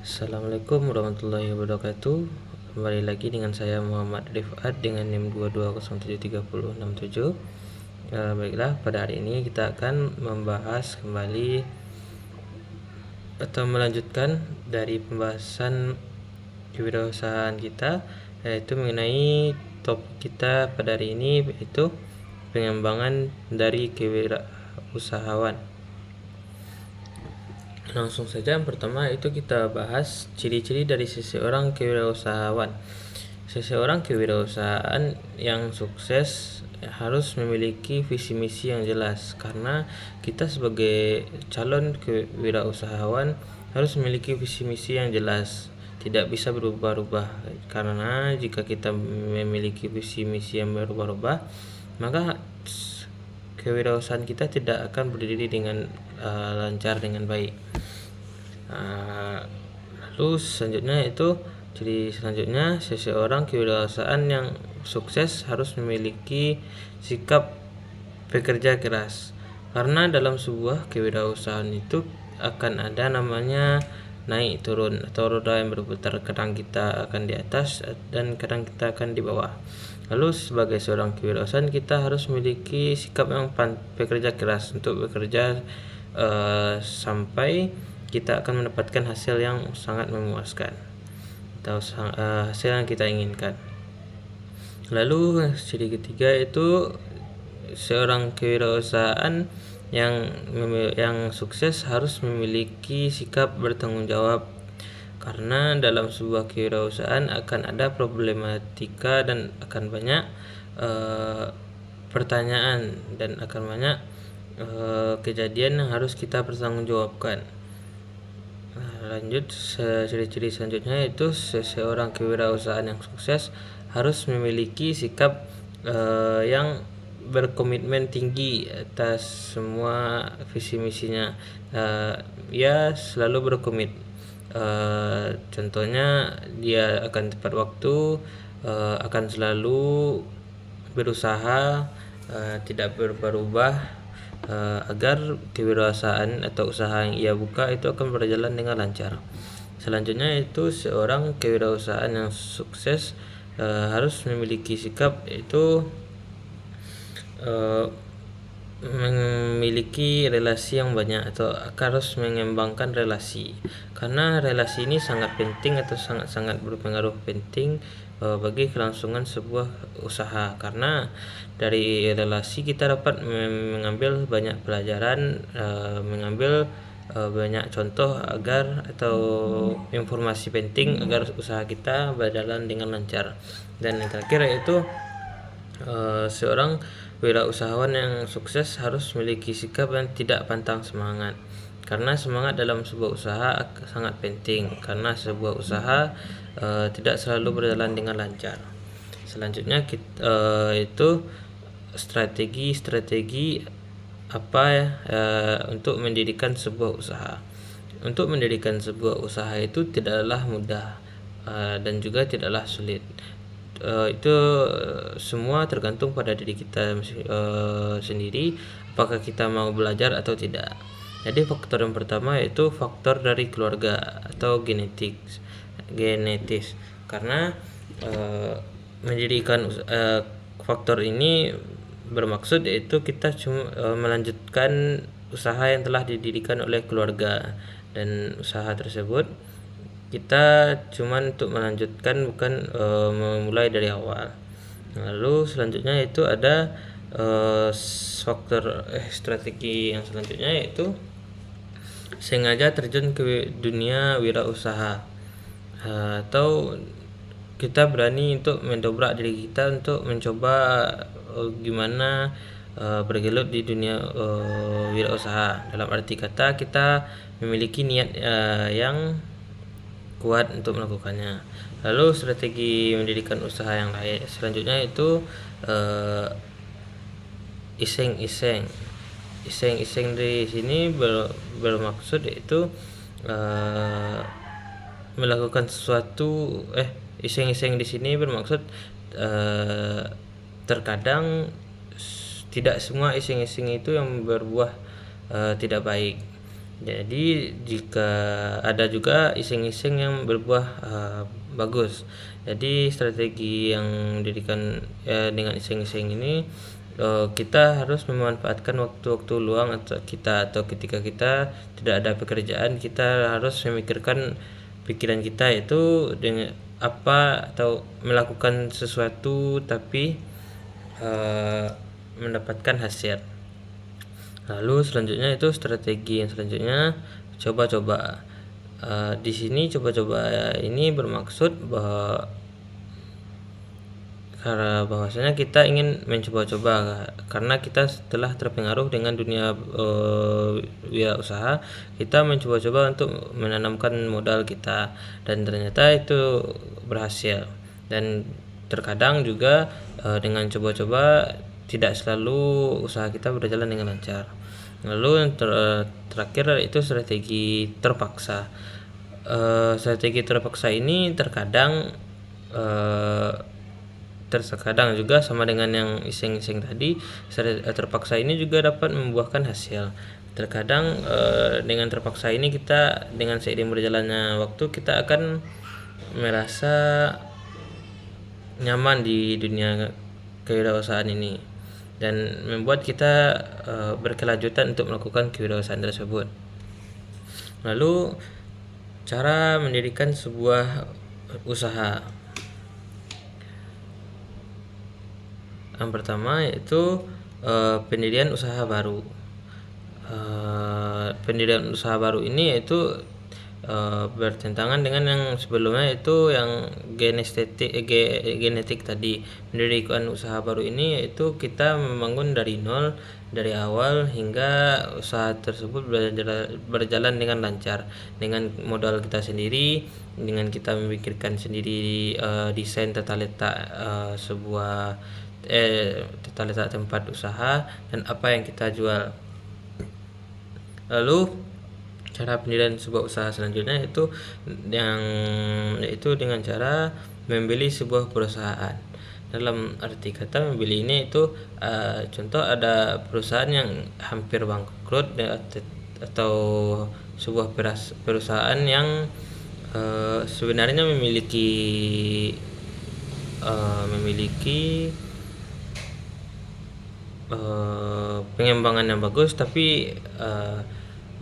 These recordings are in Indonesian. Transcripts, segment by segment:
Assalamualaikum warahmatullahi wabarakatuh. Kembali lagi dengan saya Muhammad Rifat dengan NIM 22073067. Baiklah, pada hari ini kita akan membahas kembali atau melanjutkan dari pembahasan kewirausahaan kita, yaitu mengenai topik kita pada hari ini, yaitu pengembangan dari kewirausahawan. Langsung saja, yang pertama itu kita bahas ciri-ciri dari seseorang kewirausahawan. Seseorang kewirausahaan yang sukses harus memiliki visi misi yang jelas, karena kita sebagai calon kewirausahawan harus memiliki visi misi yang jelas, tidak bisa berubah-ubah, karena jika kita memiliki visi misi yang berubah-ubah, maka kewirausahaan kita tidak akan berdiri dengan lancar, dengan baik. Lalu selanjutnya itu ciri selanjutnya, seseorang kewirausahaan yang sukses harus memiliki sikap bekerja keras, karena dalam sebuah kewirausahaan itu akan ada namanya naik turun atau roda yang berputar. Kadang kita akan di atas dan kadang kita akan di bawah. Lalu sebagai seorang kewirausahaan kita harus memiliki sikap yang bekerja keras untuk bekerja sampai kita akan mendapatkan hasil yang sangat memuaskan atau hasil yang kita inginkan. Lalu ciri ketiga itu seorang kewirausahaan yang sukses harus memiliki sikap bertanggung jawab, karena dalam sebuah kewirausahaan akan ada problematika dan akan banyak pertanyaan dan akan banyak kejadian yang harus kita pertanggungjawabkan. Lanjut, ciri-ciri selanjutnya itu seseorang kewirausahaan yang sukses harus memiliki sikap yang berkomitmen tinggi atas semua visi misinya. Ia selalu berkomit. Contohnya, dia akan tepat waktu, akan selalu berusaha, tidak berubah-ubah, agar kewirausahaan atau usaha yang ia buka itu akan berjalan dengan lancar. Selanjutnya itu seorang kewirausahaan yang sukses harus memiliki sikap, yaitu memiliki relasi yang banyak atau harus mengembangkan relasi, karena relasi ini sangat penting atau sangat-sangat berpengaruh penting bagi kelangsungan sebuah usaha, karena dari relasi kita dapat mengambil banyak pelajaran, mengambil banyak contoh agar atau informasi penting agar usaha kita berjalan dengan lancar. Dan yang terakhir yaitu seorang wirausahawan yang sukses harus memiliki sikap yang tidak pantang semangat, karena semangat dalam sebuah usaha sangat penting, karena sebuah usaha tidak selalu berjalan dengan lancar. Selanjutnya itu strategi apa ya untuk mendirikan sebuah usaha. Untuk mendirikan sebuah usaha itu tidaklah mudah dan juga tidaklah sulit. Itu semua tergantung pada diri kita sendiri, apakah kita mau belajar atau tidak. Jadi faktor yang pertama yaitu faktor dari keluarga atau genetis, karena mendirikan faktor ini bermaksud yaitu kita cuma melanjutkan usaha yang telah didirikan oleh keluarga, dan usaha tersebut kita cuma untuk melanjutkan, bukan memulai dari awal. Lalu selanjutnya itu ada faktor strategi yang selanjutnya, yaitu sengaja terjun ke dunia wirausaha, atau kita berani untuk mendobrak diri kita untuk mencoba gimana bergelut di dunia wirausaha. Dalam arti kata, kita memiliki niat yang kuat untuk melakukannya. Lalu strategi mendirikan usaha yang lain selanjutnya itu iseng-iseng. Iseng-iseng di sini bermaksud yaitu melakukan sesuatu. Iseng-iseng di sini bermaksud terkadang tidak semua iseng-iseng itu yang berbuah tidak baik. Jadi jika ada juga iseng-iseng yang berbuah bagus. Jadi strategi yang didirikan dengan iseng-iseng ini, kita harus memanfaatkan waktu-waktu luang atau ketika kita tidak ada pekerjaan, kita harus memikirkan pikiran kita itu dengan apa atau melakukan sesuatu tapi mendapatkan hasil. Lalu selanjutnya itu strategi yang selanjutnya coba-coba. Di sini coba-coba ini bermaksud karena bahwasanya kita ingin mencoba-coba karena kita setelah terpengaruh dengan dunia wirausaha, kita mencoba-coba untuk menanamkan modal kita dan ternyata itu berhasil. Dan terkadang juga dengan coba-coba tidak selalu usaha kita berjalan dengan lancar. Lalu yang terakhir itu strategi terpaksa. Strategi terpaksa ini terkadang juga sama dengan yang iseng-iseng tadi. Terpaksa ini juga dapat membuahkan hasil. Terkadang dengan terpaksa ini kita dengan seiring berjalannya waktu kita akan merasa nyaman di dunia kewirausahaan ini dan membuat kita berkelanjutan untuk melakukan kewirausahaan tersebut. Lalu cara mendirikan sebuah usaha. Yang pertama yaitu pendirian usaha baru. Pendirian usaha baru ini yaitu bertentangan dengan yang sebelumnya itu yang genetik tadi. Mendirikan usaha baru ini yaitu kita membangun dari nol, dari awal hingga usaha tersebut berjalan dengan lancar dengan modal kita sendiri, dengan kita memikirkan sendiri desain tata letak tata letak tempat usaha dan apa yang kita jual. Lalu cara pendirian sebuah usaha selanjutnya yaitu dengan cara membeli sebuah perusahaan. Dalam arti kata membeli ini itu contoh ada perusahaan yang hampir bangkrut atau sebuah perusahaan yang sebenarnya memiliki pengembangan yang bagus tapi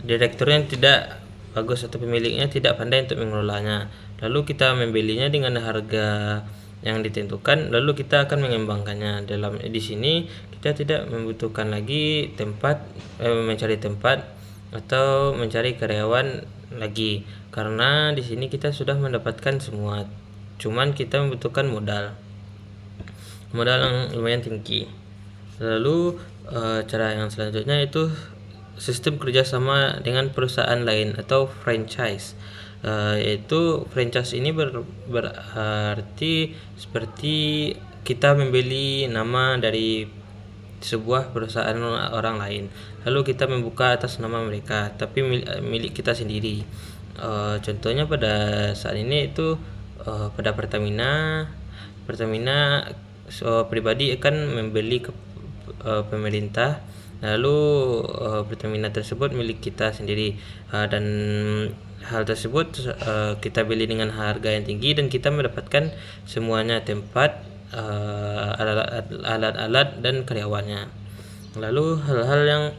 direkturnya tidak bagus atau pemiliknya tidak pandai untuk mengelolanya. Lalu kita membelinya dengan harga yang ditentukan, lalu kita akan mengembangkannya. Di sini kita tidak membutuhkan lagi mencari tempat atau mencari karyawan lagi karena di sini kita sudah mendapatkan semua. Cuman kita membutuhkan modal yang lumayan tinggi. Lalu cara yang selanjutnya itu sistem kerjasama dengan perusahaan lain atau franchise. Yaitu franchise ini berarti seperti kita membeli nama dari sebuah perusahaan orang lain, lalu kita membuka atas nama mereka tapi milik kita sendiri. Contohnya pada saat ini itu pada Pertamina pribadi akan membeli ke pemerintah, lalu Pertamina tersebut milik kita sendiri dan hal tersebut kita beli dengan harga yang tinggi dan kita mendapatkan semuanya, tempat, alat-alat dan karyawannya. Lalu hal-hal yang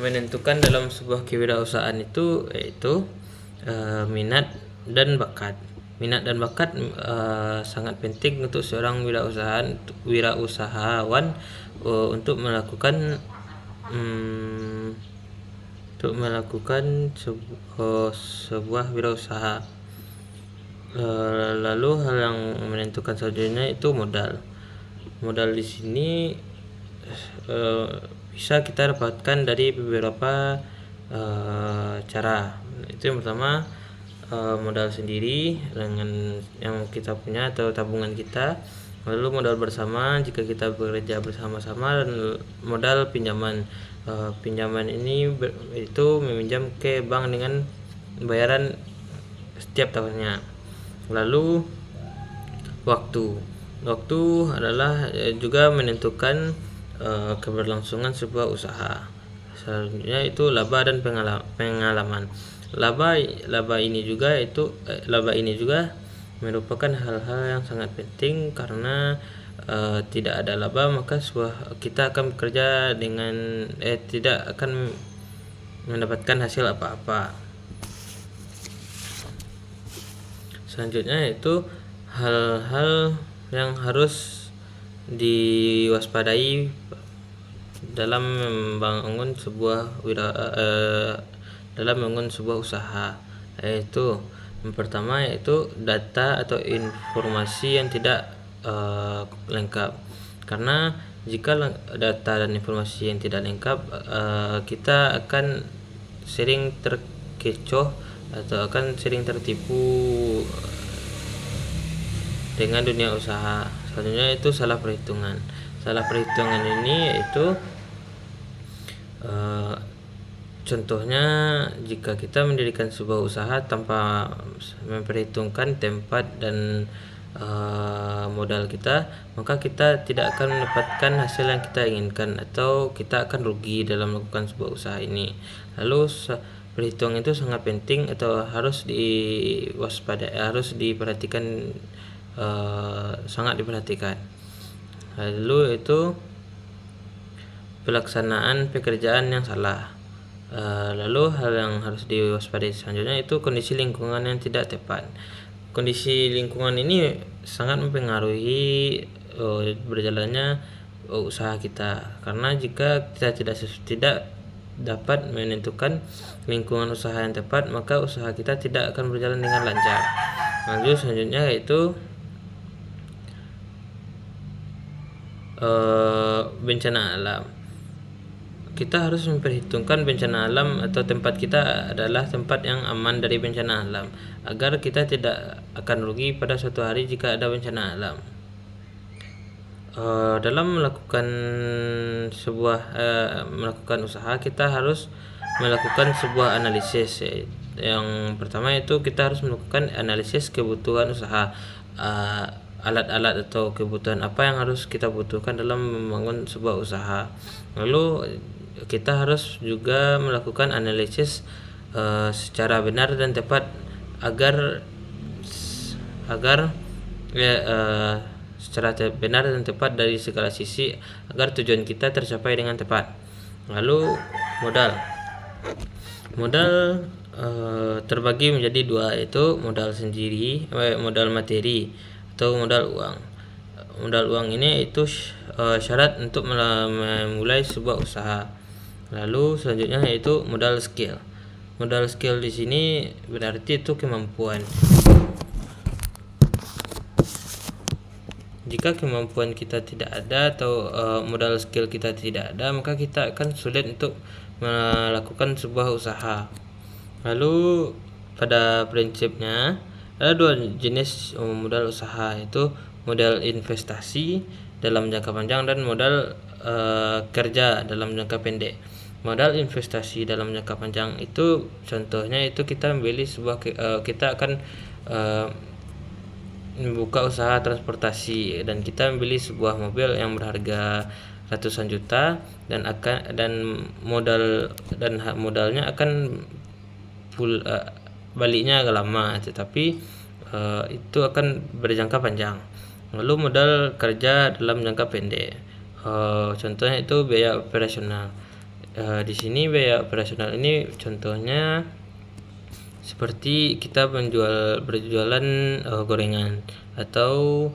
menentukan dalam sebuah kewirausahaan itu yaitu minat dan bakat. Minat dan bakat sangat penting untuk seorang wirausahawan untuk melakukan sebuah wirausaha. Lalu hal yang menentukan selanjutnya itu modal. Modal di sini bisa kita dapatkan dari beberapa cara. Itu yang pertama modal sendiri dengan yang kita punya atau tabungan kita. Lalu modal bersama jika kita bekerja bersama-sama, dan modal pinjaman. Pinjaman ini itu meminjam ke bank dengan bayaran setiap tahunnya. Lalu waktu adalah juga menentukan keberlangsungan sebuah usaha. Selanjutnya itu laba dan pengalaman. Laba ini juga merupakan hal-hal yang sangat penting, karena tidak ada laba maka kita akan bekerja dengan tidak akan mendapatkan hasil apa-apa. Selanjutnya itu hal-hal yang harus diwaspadai dalam membangun sebuah usaha, yaitu yang pertama yaitu data atau informasi yang tidak lengkap. Karena jika data dan informasi yang tidak lengkap, kita akan sering terkecoh atau akan sering tertipu dengan dunia usaha. Selanjutnya itu salah perhitungan. Salah perhitungan ini yaitu contohnya jika kita mendirikan sebuah usaha tanpa memperhitungkan tempat dan modal kita, maka kita tidak akan mendapatkan hasil yang kita inginkan, atau kita akan rugi dalam melakukan sebuah usaha ini. Lalu perhitungan itu sangat penting atau harus diperhatikan, sangat diperhatikan. Lalu itu pelaksanaan pekerjaan yang salah. Lalu hal yang harus diwaspadai selanjutnya itu kondisi lingkungan yang tidak tepat. Kondisi lingkungan ini sangat mempengaruhi berjalannya usaha kita, karena jika kita tidak dapat menentukan lingkungan usaha yang tepat, maka usaha kita tidak akan berjalan dengan lancar. Lalu selanjutnya yaitu bencana alam. Kita harus memperhitungkan bencana alam, atau tempat kita adalah tempat yang aman dari bencana alam, agar kita tidak akan rugi pada suatu hari jika ada bencana alam. Dalam melakukan usaha, kita harus melakukan sebuah analisis. Yang pertama itu kita harus melakukan analisis kebutuhan usaha, alat-alat atau kebutuhan apa yang harus kita butuhkan dalam membangun sebuah usaha. Lalu kita harus juga melakukan analisis secara benar dan tepat agar secara benar dan tepat dari segala sisi, agar tujuan kita tercapai dengan tepat. Lalu modal terbagi menjadi dua, yaitu modal sendiri, modal materi atau modal uang. Modal uang ini itu syarat untuk memulai sebuah usaha. Lalu selanjutnya yaitu modal skill. Modal skill di sini berarti itu kemampuan. Jika kemampuan kita tidak ada atau modal skill kita tidak ada, maka kita akan sulit untuk melakukan sebuah usaha. Lalu pada prinsipnya ada dua jenis modal usaha, yaitu modal investasi dalam jangka panjang dan modal kerja dalam jangka pendek. Modal investasi dalam jangka panjang itu contohnya itu kita kita akan membuka usaha transportasi dan kita membeli sebuah mobil yang berharga ratusan juta, dan modalnya akan baliknya agak lama, tetapi itu akan berjangka panjang. Lalu modal kerja dalam jangka pendek, contohnya itu biaya operasional. Di sini biaya operasional ini contohnya seperti kita berjualan gorengan atau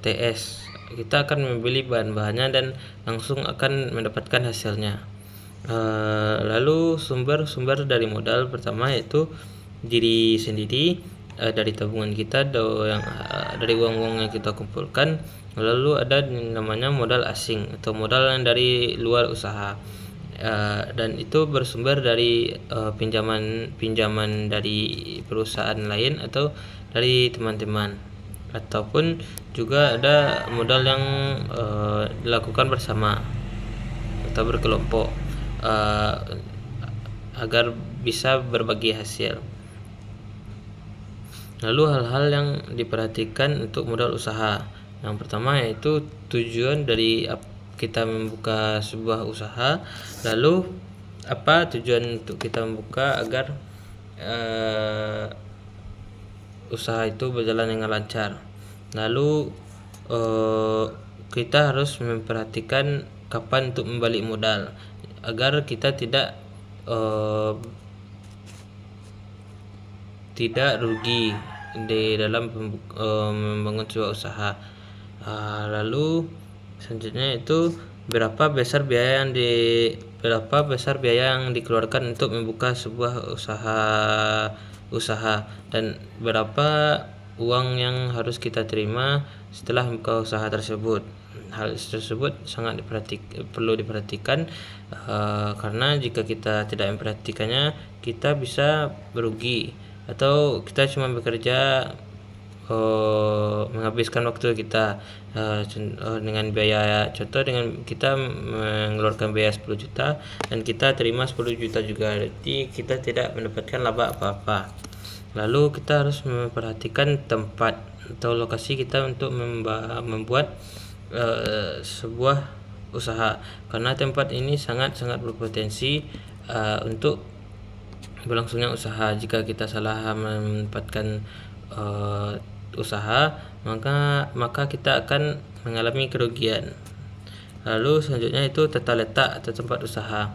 TS. Kita akan membeli bahan-bahannya dan langsung akan mendapatkan hasilnya. Lalu sumber dari modal pertama yaitu diri sendiri, dari tabungan kita dari uang-uang yang kita kumpulkan. Lalu ada namanya modal asing atau modal yang dari luar usaha, dan itu bersumber dari pinjaman dari perusahaan lain atau dari teman-teman, ataupun juga ada modal yang dilakukan bersama atau berkelompok agar bisa berbagi hasil. Lalu hal-hal yang diperhatikan untuk modal usaha, yang pertama yaitu tujuan dari kita membuka sebuah usaha, lalu apa tujuan untuk kita membuka agar usaha itu berjalan dengan lancar. Lalu kita harus memperhatikan kapan untuk membalik modal agar kita tidak rugi di dalam membangun sebuah usaha. Lalu selanjutnya itu berapa besar biaya yang dikeluarkan untuk membuka sebuah usaha dan berapa uang yang harus kita terima setelah membuka usaha tersebut. Hal tersebut sangat perlu diperhatikan karena jika kita tidak memperhatikannya, kita bisa merugi atau kita cuma bekerja menghabiskan waktu kita dengan biaya, contoh dengan kita mengeluarkan biaya 10 juta dan kita terima 10 juta juga, jadi kita tidak mendapatkan laba apa-apa. Lalu kita harus memperhatikan tempat atau lokasi kita untuk membuat sebuah usaha, karena tempat ini sangat-sangat berpotensi untuk berlangsungnya usaha. Jika kita salah menempatkan usaha, maka kita akan mengalami kerugian. Lalu selanjutnya itu tata letak atau tempat usaha.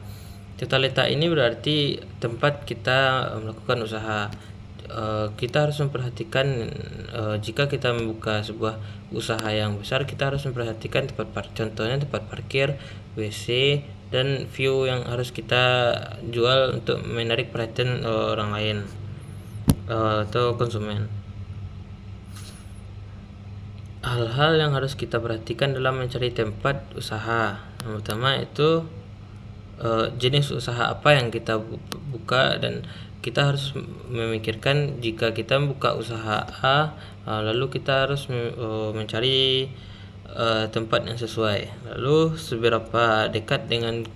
Tata letak ini berarti tempat kita melakukan usaha. Kita harus memperhatikan jika kita membuka sebuah usaha yang besar, kita harus memperhatikan contohnya tempat parkir, WC, dan view yang harus kita jual untuk menarik perhatian orang lain atau konsumen. Hal-hal yang harus kita perhatikan dalam mencari tempat usaha, yang pertama itu jenis usaha apa yang kita buka, dan kita harus memikirkan jika kita buka usaha A, lalu kita harus mencari tempat yang sesuai. Lalu seberapa dekat dengan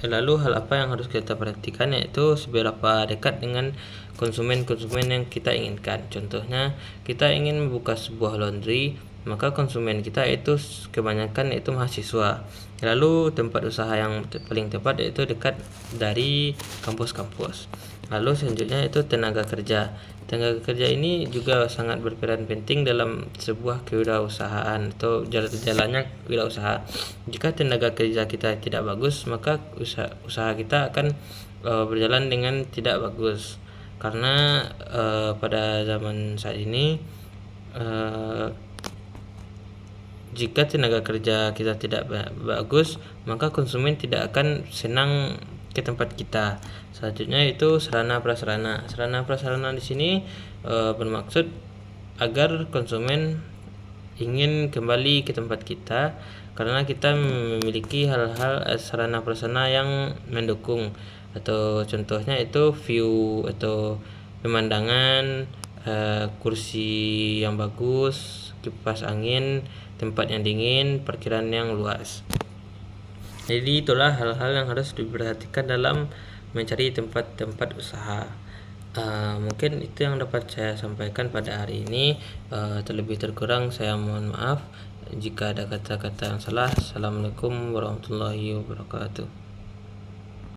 lalu hal apa yang harus kita perhatikan, yaitu seberapa dekat dengan konsumen-konsumen yang kita inginkan. Contohnya kita ingin membuka sebuah laundry, maka konsumen kita itu kebanyakan itu mahasiswa. Lalu tempat usaha yang paling tepat yaitu dekat dari kampus-kampus. Lalu selanjutnya itu tenaga kerja. Tenaga kerja ini juga sangat berperan penting dalam sebuah kewirausahaan atau jalannya wirausaha. Jika tenaga kerja kita tidak bagus, maka usaha kita akan berjalan dengan tidak bagus. Karena pada zaman saat ini jika tenaga kerja kita tidak bagus, maka konsumen tidak akan senang ke tempat kita. Selanjutnya itu sarana prasarana. Sarana prasarana di sini bermaksud agar konsumen ingin kembali ke tempat kita karena kita memiliki hal-hal sarana prasarana yang mendukung, atau contohnya itu view atau pemandangan, kursi yang bagus, kipas angin, tempat yang dingin, parkiran yang luas. Jadi itulah hal-hal yang harus diperhatikan dalam mencari tempat-tempat usaha. Mungkin itu yang dapat saya sampaikan pada hari ini. Terlebih terkurang saya mohon maaf jika ada kata-kata yang salah. Assalamualaikum warahmatullahi wabarakatuh.